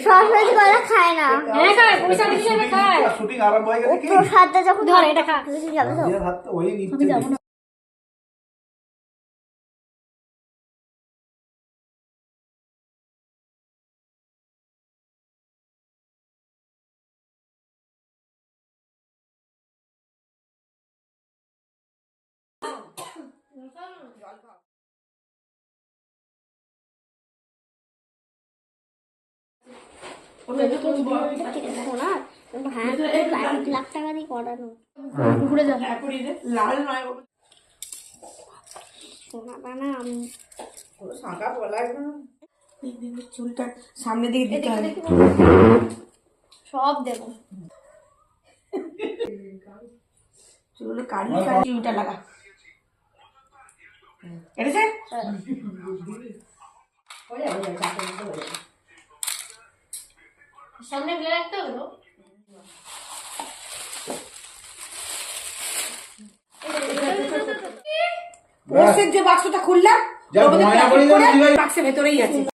সরস্বতী কলা খায় না। হ্যাঁ খায়, প্রসাদ হিসেবে খায়। শুটিং আরম্ভ হয়ে গেছে কি? প্রসাদটা যখন ধর এটা খা। তুমি যাবে তো? দিয়ে ভাত তো ওই নিচ্ছে। যাবো না। লাখ টাকা দিয়ে করানো ঘুরে যা। লাল নয় সোনা দানা আমি শাঁখা পলা চুলটা সামনে দিকে দিতে হবে। সব দেবো। চুলগুলো কাটলি কাটলি চুলটা লাগা কেটেছে সামনে গিয়ে রাখতে হবে তো। যে বাক্সটা খুললাম বাক্সের ভেতরেই আছে।